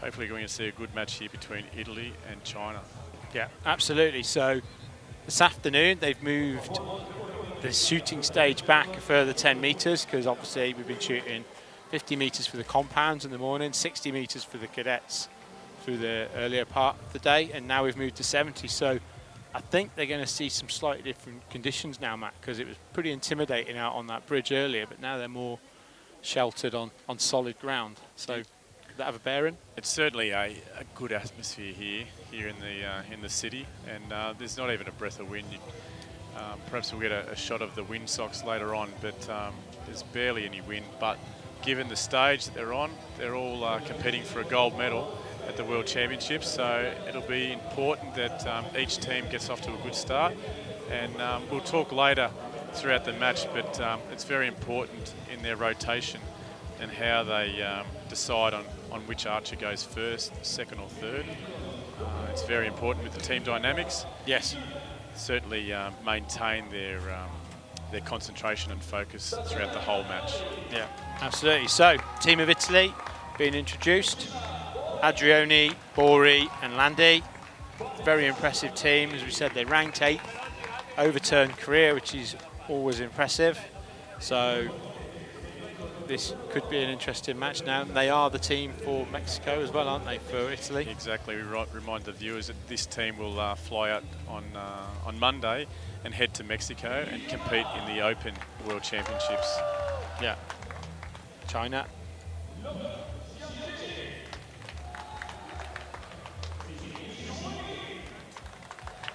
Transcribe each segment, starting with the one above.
hopefully we're going to see a good match here between Italy and China. Yeah, absolutely. So this afternoon they've moved the shooting stage back a further 10 metres because obviously we've been shooting 50 metres for the compounds in the morning, 60 metres for the cadets through the earlier part of the day, and now we've moved to 70. So I think they're going to see some slightly different conditions now, Matt, because it was pretty intimidating out on that bridge earlier, but now they're more sheltered on solid ground. So could that have a bearing? It's certainly a good atmosphere here in the city, and there's not even a breath of wind. Perhaps we'll get a shot of the windsocks later on, but there's barely any wind. But given the stage that they're on, they're all competing for a gold medal at the World Championships, so it'll be important that each team gets off to a good start. And we'll talk later throughout the match, but it's very important in their rotation and how they decide on which archer goes first, second or third. It's very important with the team dynamics. Yes. Certainly maintain their concentration and focus throughout the whole match. Yeah, absolutely. So, team of Italy being introduced. Adrioni, Bori and Landi. Very impressive team. As we said, they ranked 8th, overturned Korea, which is always impressive. So this could be an interesting match now. They are the team for Mexico as well, aren't they, for Italy? Exactly. We remind the viewers that this team will fly out on Monday and head to Mexico and compete in the Open World Championships. Yeah. China.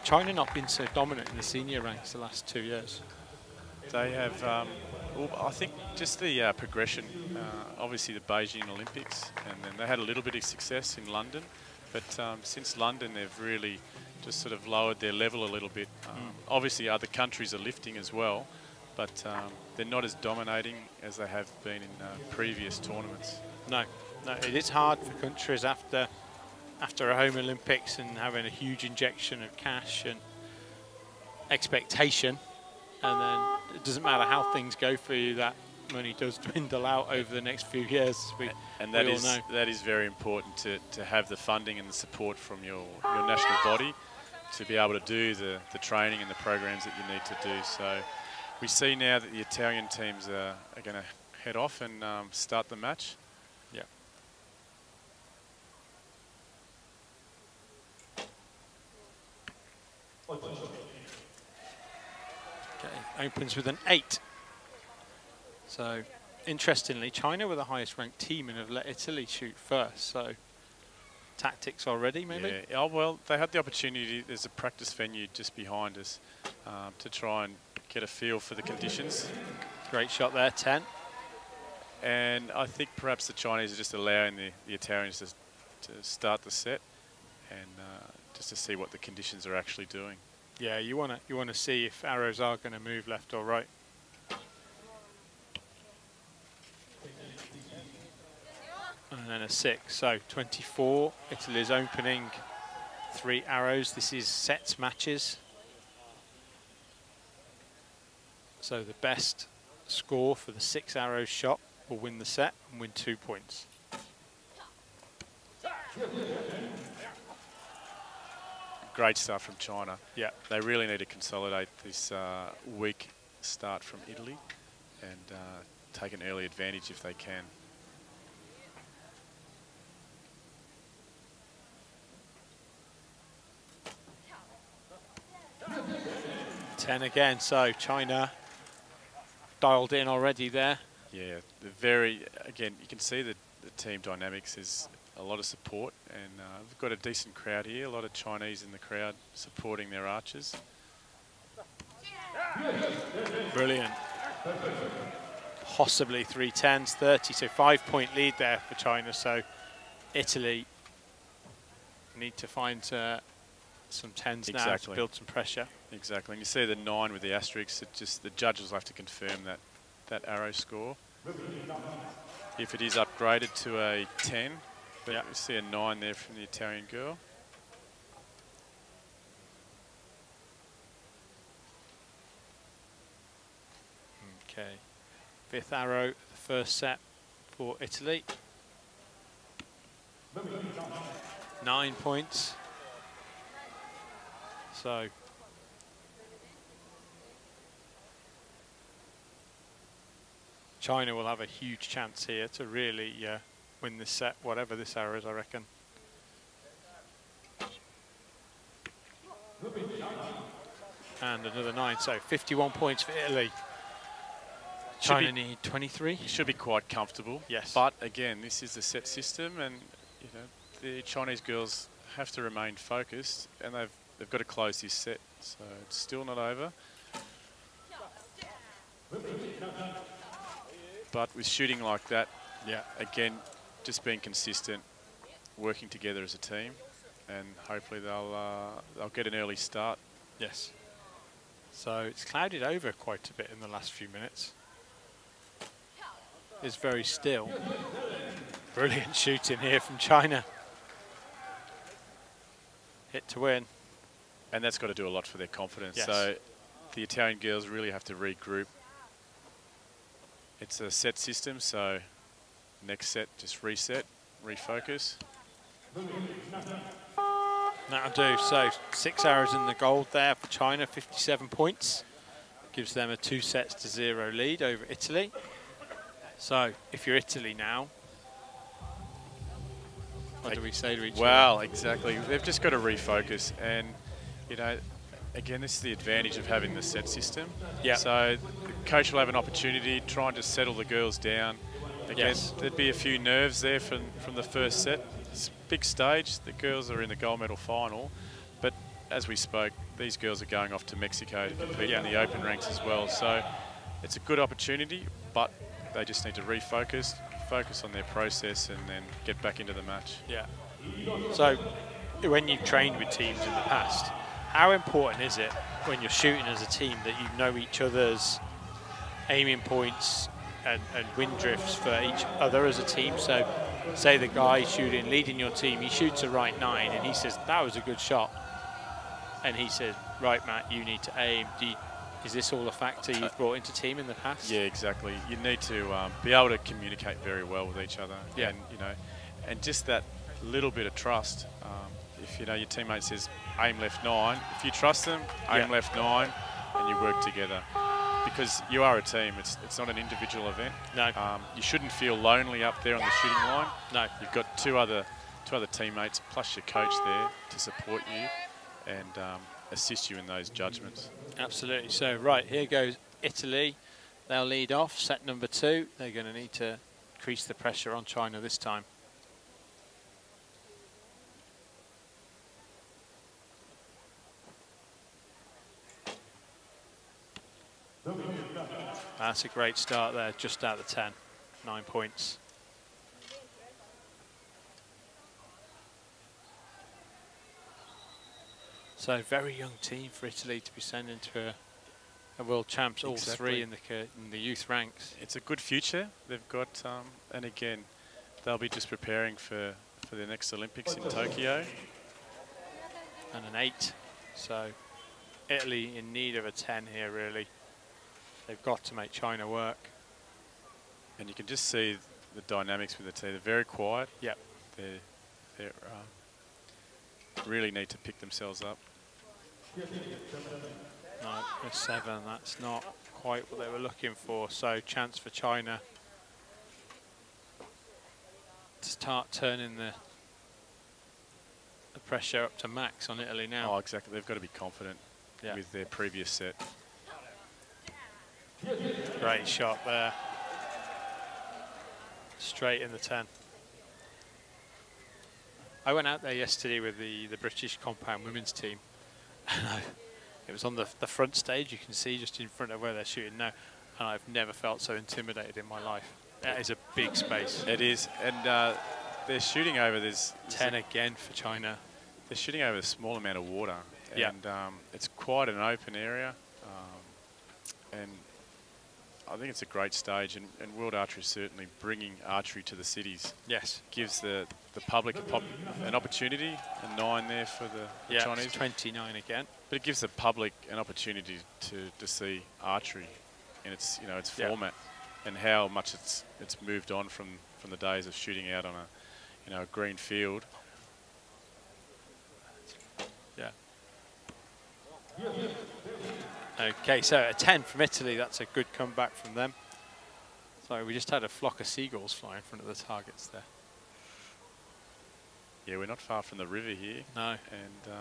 China not been so dominant in the senior ranks the last 2 years. They have, well, I think just the progression, obviously the Beijing Olympics, and then they had a little bit of success in London, but since London they've really just sort of lowered their level a little bit. Obviously other countries are lifting as well, but they're not as dominating as they have been in previous tournaments. No, it is hard for countries after a home Olympics and having a huge injection of cash and expectation, and then it doesn't matter how things go for you, that money does dwindle out over the next few years. And that is very important to have the funding and the support from your national body to be able to do the training and the programs that you need to do. So we see now that the Italian teams are going to head off and start the match. Yeah. Okay, opens with an 8. So, interestingly, China were the highest ranked team and have let Italy shoot first. So, tactics already, maybe? Yeah. Oh, well, they had the opportunity. There's a practice venue just behind us to try and get a feel for the conditions. Great shot there, 10. And I think perhaps the Chinese are just allowing the Italians to start the set and just to see what the conditions are actually doing. Yeah, you want to see if arrows are going to move left or right. And then a 6, so 24. Italy's opening 3 arrows. This is sets matches. So the best score for the 6 arrows shot will win the set and win 2 points. Great start from China. Yeah, they really need to consolidate this weak start from Italy and take an early advantage if they can. Ten again, so China dialed in already there. Yeah, again, you can see that the team dynamics is a lot of support, and we've got a decent crowd here, a lot of Chinese in the crowd supporting their archers. Brilliant. Possibly 3 10s, 30, so 5-point lead there for China. So Italy need to find some 10s now to build some pressure. Exactly, and you see the 9 with the asterisks, the judges will have to confirm that arrow score. If it is upgraded to a 10, but you see a 9 there from the Italian girl. Okay, 5th arrow, the first set for Italy. 9 points. So China will have a huge chance here to really win this set, whatever this error is, I reckon. And another 9, so 51 points for Italy. China need 23. It should be quite comfortable. Yes. But again, this is the set system, and you know the Chinese girls have to remain focused, and they've got to close this set. So it's still not over. But with shooting like that, again, just being consistent, working together as a team, and hopefully they'll get an early start. Yes. So it's clouded over quite a bit in the last few minutes. It's very still. Brilliant shooting here from China. Hit to win. And that's got to do a lot for their confidence. Yes. So the Italian girls really have to regroup. It's a set system, so next set, just reset, refocus. That'll do. So 6 arrows in the gold there for China, 57 points. Gives them a 2-0 lead over Italy. So if you're Italy now, what do we say to each other? Well, exactly. They've just got to refocus. And, you know, again, this is the advantage of having the set system. Yeah. So the coach will have an opportunity trying to settle the girls down. Again, Yes. there'd be a few nerves there from the first set. It's a big stage. The girls are in the gold medal final. But as we spoke, these girls are going off to Mexico to compete in the open ranks as well. So it's a good opportunity, but they just need to refocus, focus on their process, and then get back into the match. Yeah. So when you've trained with teams in the past, how important is it when you're shooting as a team that you know each other's aiming points and wind drifts for each other as a team? So say the guy shooting, leading your team, he shoots a right 9 and he says, that was a good shot. And he says, right, Matt, you need to aim. Is this all a factor you've brought into team in the past? Yeah, exactly. You need to be able to communicate very well with each other. Yeah. And, you know, and just that little bit of trust. If, you know, your teammate says, aim left 9, if you trust them, aim left 9, and you work together. Because you are a team, it's not an individual event. No. You shouldn't feel lonely up there on the shooting line. No. You've got two other teammates plus your coach there to support you and assist you in those judgments. Absolutely. So, right, here goes Italy. They'll lead off, set number 2. They're going to need to increase the pressure on China this time. That's a great start there, just out of 10. 9 points. So very young team for Italy to be sending to a world champs, all three in the youth ranks. It's a good future they've got, and again, they'll be just preparing for the next Olympics in Tokyo. And an 8, so Italy in need of a 10 here, really. They've got to make China work. And you can just see the dynamics with the team. They're very quiet. Yep. They really need to pick themselves up. No, a 7, that's not quite what they were looking for. So chance for China to start turning the pressure up to max on Italy now. Oh, exactly. They've got to be confident with their previous set. Great shot there. Straight in the 10. I went out there yesterday with the British compound women's team. And it was on the front stage, you can see just in front of where they're shooting now. And I've never felt so intimidated in my life. That is a big space. It is. And they're shooting over this 10 again for China. They're shooting over a small amount of water. Yeah. And it's quite an open area. And I think it's a great stage, and World Archery is certainly bringing archery to the cities. Yes. Gives the public an opportunity, a 9 there for the Chinese. It's 29 again. But it gives the public an opportunity to see archery in its its format, and how much it's moved on from the days of shooting out on a green field. Yeah. Okay, so a 10 from Italy. That's a good comeback from them. Sorry, we just had a flock of seagulls fly in front of the targets there. Yeah, we're not far from the river here. No. And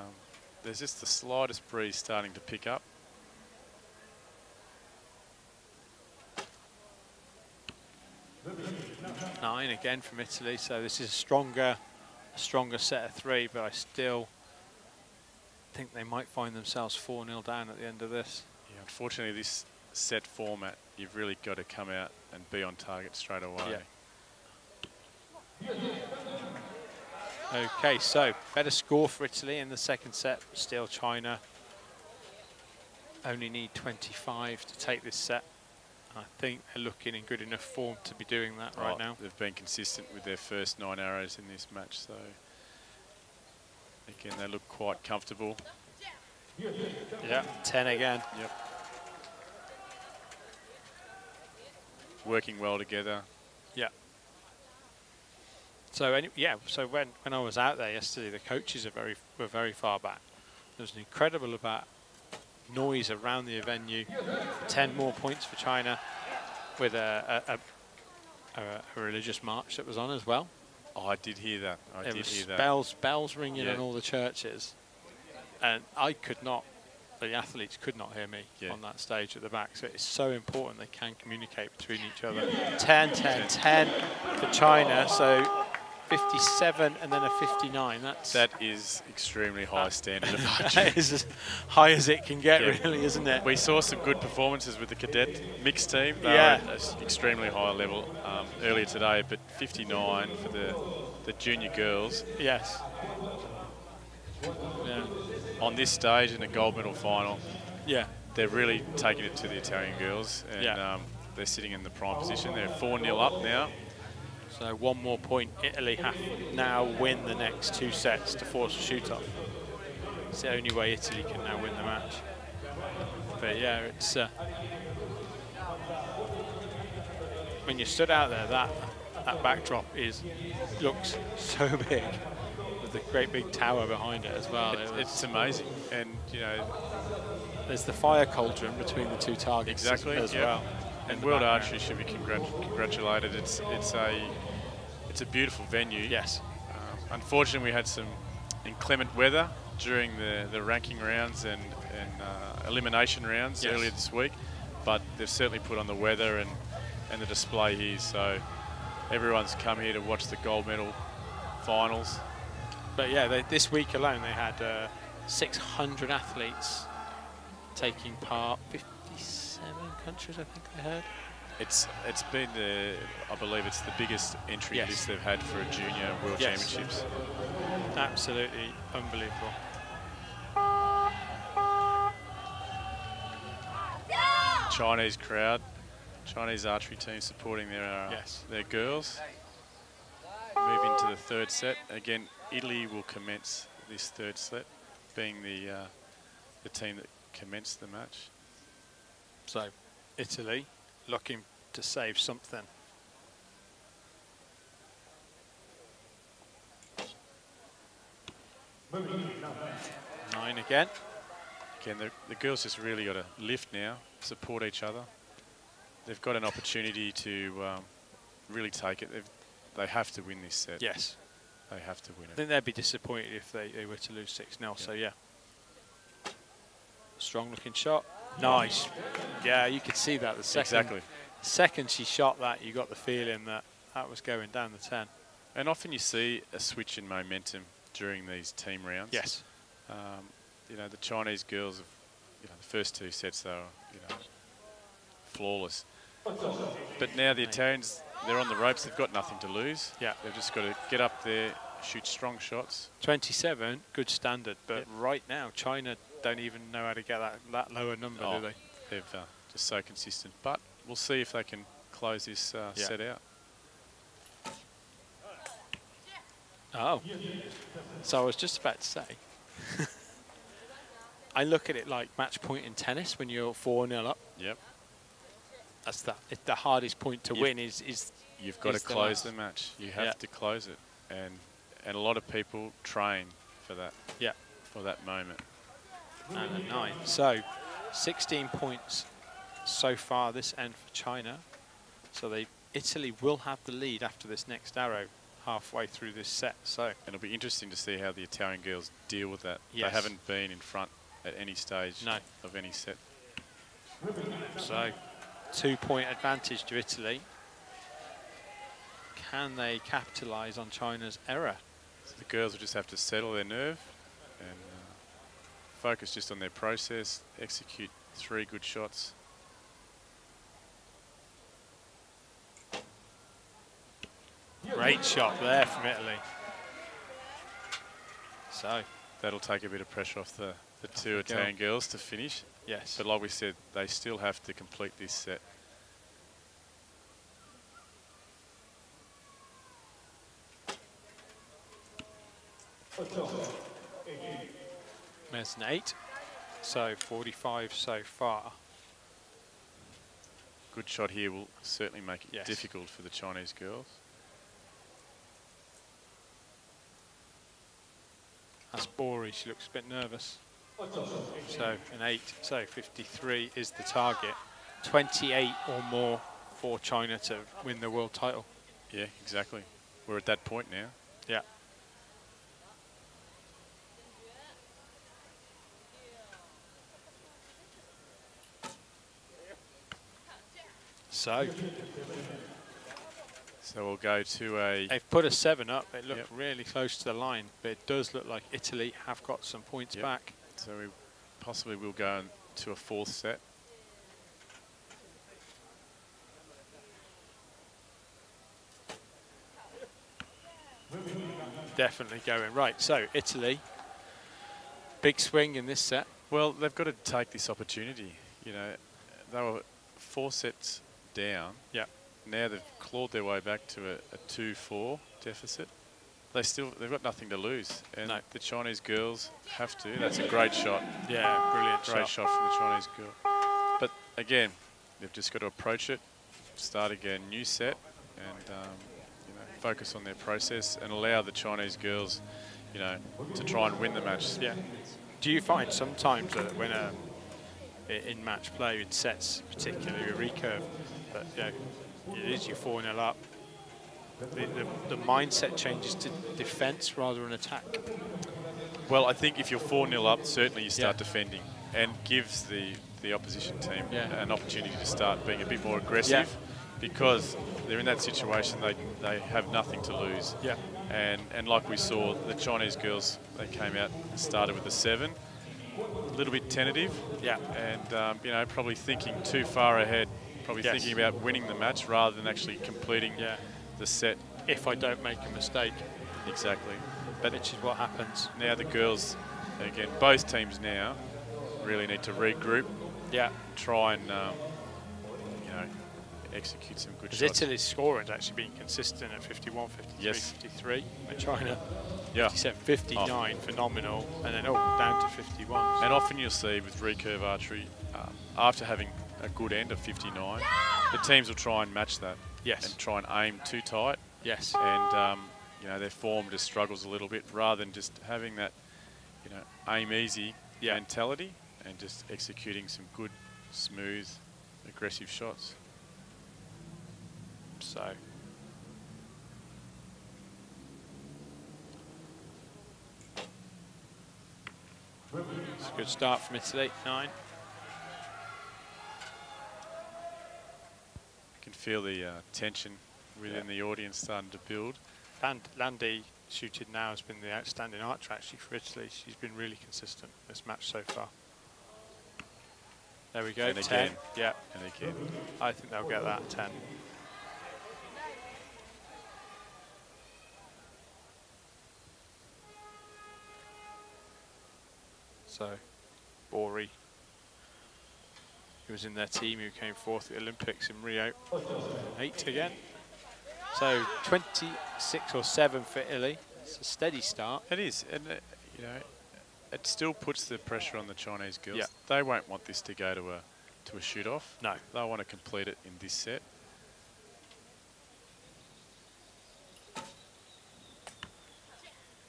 there's just the slightest breeze starting to pick up. Nine again from Italy, so this is a stronger set of 3, but I still think they might find themselves 4-0 down at the end of this. Yeah, unfortunately, this set format, you've really got to come out and be on target straight away. Yeah. Okay, so better score for Italy in the second set. Still China only need 25 to take this set. I think they're looking in good enough form to be doing that right now. They've been consistent with their first 9 arrows in this match, so again, they look quite comfortable. Yeah, 10 again. Yep. Working well together. Yeah. So so when I was out there yesterday, the coaches were very far back. There was an incredible amount noise around the venue. 10 more points for China, with a religious march that was on as well. Oh, I did hear that. I did hear that. Bells ringing in all the churches, and the athletes could not hear me on that stage at the back. So it's so important they can communicate between each other. 10, 10, 10 for China. So 57 and then a 59. That is extremely high standard of archery. That is as high as it can get, really, isn't it? We saw some good performances with the cadet mixed team. They were at an extremely high level earlier today, but 59 for the junior girls. Yes. Yeah. On this stage in a gold medal final, they're really taking it to the Italian girls, and they're sitting in the prime position. They're 4-0 up now. So 1 more point. Italy have now win the next 2 sets to force a shoot-off. It's the only way Italy can now win the match. But yeah, it's when you stood out there, that backdrop looks so big, with the great big tower behind it as well. It's amazing, and you know, there's the fire cauldron between the 2 targets as well. And World Archery should be congratulated. It's a beautiful venue. Yes. Unfortunately, we had some inclement weather during the ranking rounds and elimination rounds earlier this week, but they've certainly put on the weather and the display here. So everyone's come here to watch the gold medal finals. But yeah, this week alone they had 600 athletes taking part. 57 countries, I think I heard. It's been I believe it's the biggest entry list they've had for a junior world championships. Absolutely unbelievable. Chinese crowd, Chinese archery team supporting their girls. Move into the 3rd set. Again, Italy will commence this 3rd set, being the team that commenced the match. So, Italy looking to save something. Nine again. Again, the girls just really got to lift now, support each other. They've got an opportunity to really take it. They have to win this set. Yes. They have to win it. I think they'd be disappointed if they were to lose 6-0, so yeah. Strong looking shot. Nice. Yeah, you could see that the second she shot that, you got the feeling that was going down the 10. And often you see a switch in momentum during these team rounds. Yes. You know, the Chinese girls have, the first 2 sets they were, flawless. But now the Italians, they're on the ropes. They've got nothing to lose. Yeah. They've just got to get up there, shoot strong shots. 27, good standard. But right now, China don't even know how to get that lower number, do they? They've just so consistent. But we'll see if they can close this set out. Oh. So I was just about to say, I look at it like match point in tennis when you're 4-0 up. Yep. That's the hardest point to win is you've got to close the match. You have to close it, and a lot of people train for that. Yeah. for that moment. And a 9. So 16 points so far this end for China. So Italy will have the lead after this next arrow halfway through this set. So it'll be interesting to see how the Italian girls deal with that. Yes. They haven't been in front at any stage of any set. So 2-point advantage to Italy. Can they capitalise on China's error? So the girls will just have to settle their nerve and focus just on their process, execute 3 good shots. Great shot there from Italy. So that'll take a bit of pressure off the 2 Italian girls to finish. Yes. But like we said, they still have to complete this set. There's an 8. So 45 so far. Good shot here will certainly make it difficult for the Chinese girls. That's Bori, she looks a bit nervous. So an 8, so 53 is the target. 28 or more for China to win the world title. Yeah, exactly. We're at that point now. Yeah. So we'll go to a... They've put a 7 up. It looked really close to the line, but it does look like Italy have got some points back. So we possibly will go to a 4th set. Definitely going. Right, so Italy, big swing in this set. Well, they've got to take this opportunity. You know, they were 4 sets down. Yeah. Now they've clawed their way back to a 2-4 deficit. They've got nothing to lose, and the Chinese girls have to. That's a great shot. Yeah, brilliant Great shot from the Chinese girl. But again, they've just got to approach it, start again, new set, and you know, focus on their process and allow the Chinese girls, you know, to try and win the match. Yeah. Do you find sometimes that when in match play in sets, particularly a recurve, but you know, it is you're 4-0 up, the mindset changes to defence rather than attack? Well, I think if you're 4-0 up, certainly you start defending, and gives the opposition team an opportunity to start being a bit more aggressive, because they're in that situation, they have nothing to lose. Yeah. And like we saw, the Chinese girls, they came out and started with a 7, a little bit tentative, and you know, probably thinking too far ahead, probably thinking about winning the match rather than actually completing the set. If I don't make a mistake. Exactly. But which is what happens. Now the girls, again, both teams now really need to regroup. Yeah. Try and, you know, execute some good shots. Italy's scoring has actually been consistent at 51, 53, 53. With China, 57, 59, phenomenal. And then, down to 51. And often you'll see with recurve archery, after having a good end of 59, the teams will try and match that. Yes. And try and aim too tight. Yes. And, you know, their form just struggles a little bit rather than just having that, you know, aim easy mentality and just executing some good, smooth, aggressive shots. So. It's a good start from Italy, 9. You can feel the tension within the audience starting to build. Landy shooted now has been the outstanding archer actually for Italy. She's been really consistent this match so far. There we go, and 10. Again. Yeah. And again. I think they'll get that 10. So, Bori, who was in their team, who came 4th at the Olympics in Rio, 8 again. So 26 or 7 for Italy. It's a steady start. It is, and you know, it still puts the pressure on the Chinese girls. Yeah. They won't want this to go to a shoot-off. No. They'll want to complete it in this set.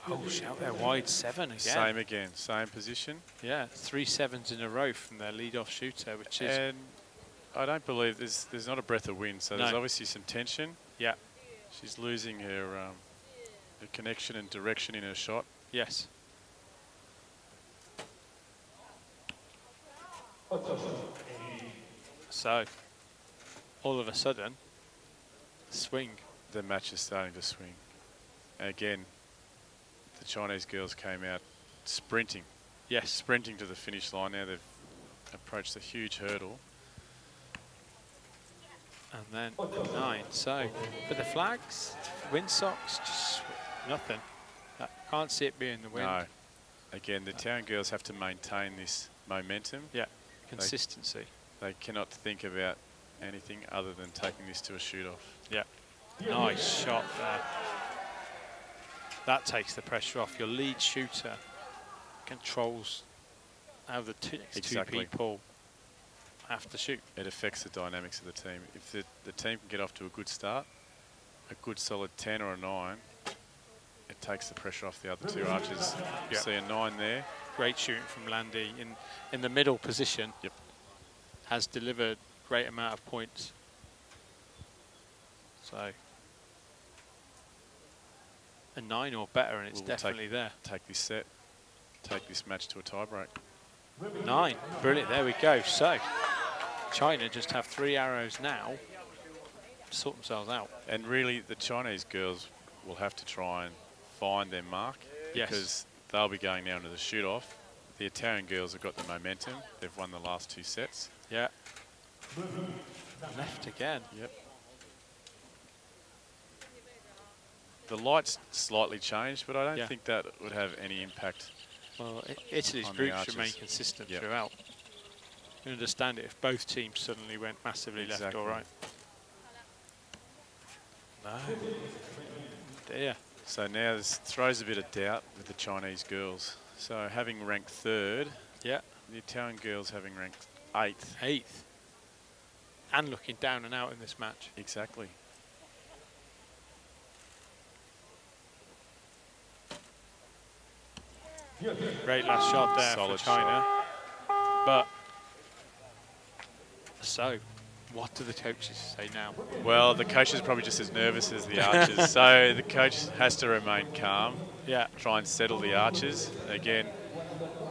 Oh, shout there, wide 7 again. Same again, same position. Yeah, 3 7s in a row from their lead-off shooter, which is... And I don't believe there's not a breath of wind, so there's obviously some tension. Yeah. She's losing her connection and direction in her shot. Yes. So, all of a sudden, swing. The match is starting to swing. Again, the Chinese girls came out sprinting. Yes. Sprinting to the finish line. Now they've approached a huge hurdle. And then 9. So, for the flags, windsocks, just nothing. I can't see it being the wind. No. Again, the town girls have to maintain this momentum. Yeah, consistency. They cannot think about anything other than taking this to a shoot-off. Yeah. Nice shot there. That takes the pressure off. Your lead shooter controls how the two people have to shoot. It affects the dynamics of the team. If the team can get off to a good start, a good solid 10 or a 9, it takes the pressure off the other two archers. You see a 9 there. Great shooting from Landy in the middle position. Yep. Has delivered great amount of points. So a 9 or better, and it's definitely there. Take this set, take this match to a tiebreak. 9, brilliant, there we go. So China just have 3 arrows now to sort themselves out. And really, the Chinese girls will have to try and find their mark. Yes. Because they'll be going now into the shoot-off. The Italian girls have got the momentum. They've won the last 2 sets. Yeah. Left again. Yep. The light's slightly changed, but I don't think that would have any impact. Well, Italy's groups remain consistent throughout. You understand it if both teams suddenly went massively left or right. No. Dear. So now this throws a bit of doubt with the Chinese girls. So having ranked 3rd, the Italian girls having ranked 8th. 8th. And looking down and out in this match. Exactly. Great last shot there for China. But, so, what do the coaches say now? Well, the coach is probably just as nervous as the archers. So the coach has to remain calm. Yeah. Try and settle the archers. Again,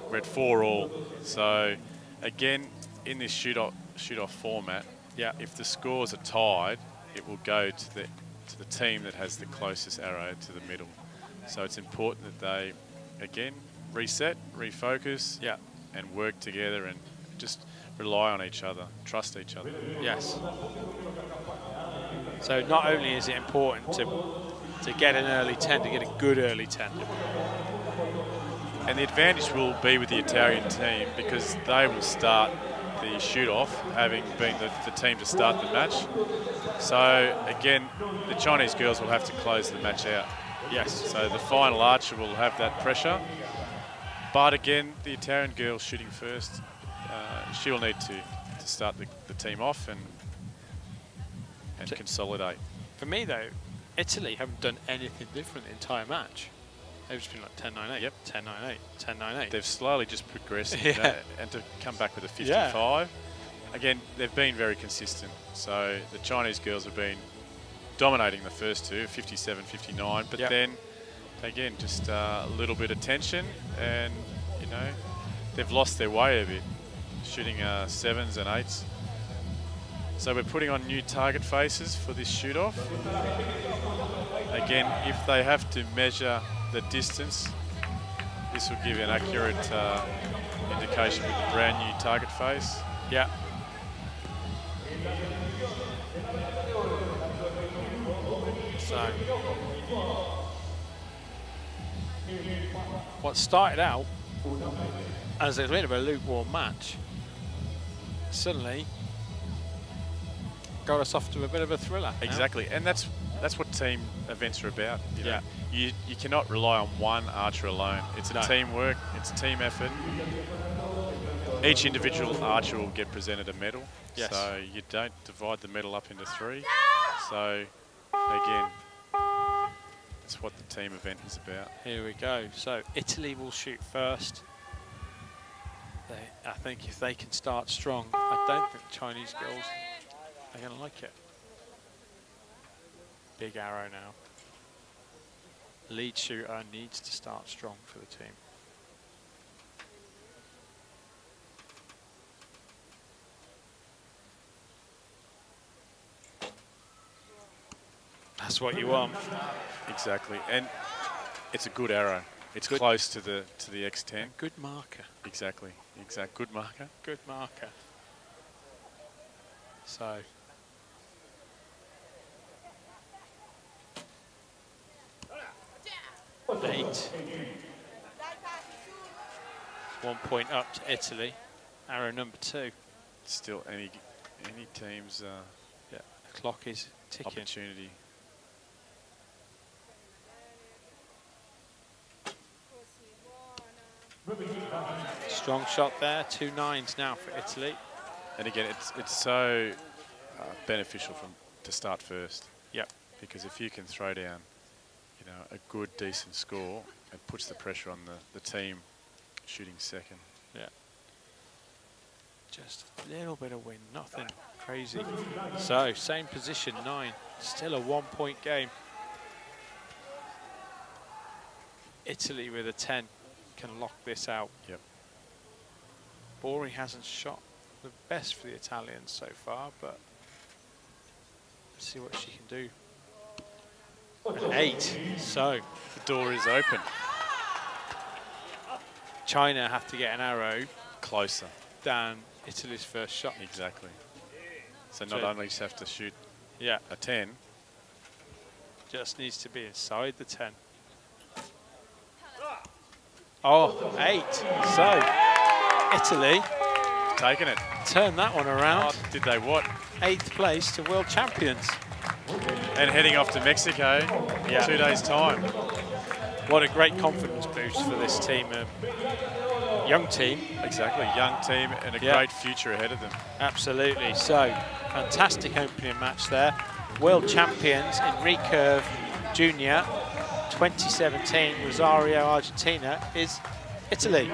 we're at 4-all. So again, in this shoot-off format, if the scores are tied, it will go to the team that has the closest arrow to the middle. So it's important that they, again, reset, refocus, and work together and just rely on each other, trust each other. Yes. So not only is it important to get an early 10, to get a good early 10. And the advantage will be with the Italian team because they will start the shoot-off, having been the team to start the match. So again, the Chinese girls will have to close the match out. Yes. So the final archer will have that pressure. But again, the Italian girl shooting first, she will need to start the team off and consolidate. For me though, Italy haven't done anything different the entire match. They've just been like 10-9-8, 10-9-8, 10-9-8. They've slowly just progressed and to come back with a 55. Again, they've been very consistent. So the Chinese girls have been dominating the first 2, 57-59, but then again, just a little bit of tension and, you know, they've lost their way a bit, shooting 7s and 8s. So we're putting on new target faces for this shoot-off. Again, if they have to measure the distance, this will give you an accurate indication with the brand new target face. Yeah. So, what started out as a bit of a lukewarm match, suddenly got us off to a bit of a thriller. Exactly, and that's what team events are about. You know? You cannot rely on one archer alone. It's a teamwork, it's a team effort. Each individual archer will get presented a medal. Yes. So you don't divide the medal up into 3. So again, That's what the team event is about. Here we go. So Italy will shoot first. I think if they can start strong, I don't think the Chinese girls are going to like it. Big arrow now. Lead shooter needs to start strong for the team. That's what you want. Exactly, and it's a good arrow. It's good. Close to the X10. Good marker. Exactly. Good marker. Good marker. So. Eight. 1 point up to Italy. Arrow number 2. Still any team's yeah, the clock is ticking. Opportunity. Strong shot there. 2 9s now for Italy. And again, it's so beneficial to start first. Yep. Because if you can throw down, you know, a good, decent score, it puts the pressure on the team shooting second. Yeah. Just a little bit of wind, nothing crazy. So, same position, 9. Still a 1 point game. Italy with a 10 can lock this out. Yep. Bori hasn't shot the best for the Italians so far, but let's see what she can do. An 8, so the door is open. China have to get an arrow closer than Italy's first shot. Exactly. So not only just have to shoot a 10, just needs to be inside the 10. Oh, 8. So Italy taking it. Turn that one around. Oh, did they what? 8th place to world champions. And heading off to Mexico 2 days' time. What a great confidence boost for this team. Young team. Exactly, young team and a great future ahead of them. Absolutely. So, fantastic opening match there. World champions in recurve junior 2017, Rosario, Argentina, is Italy.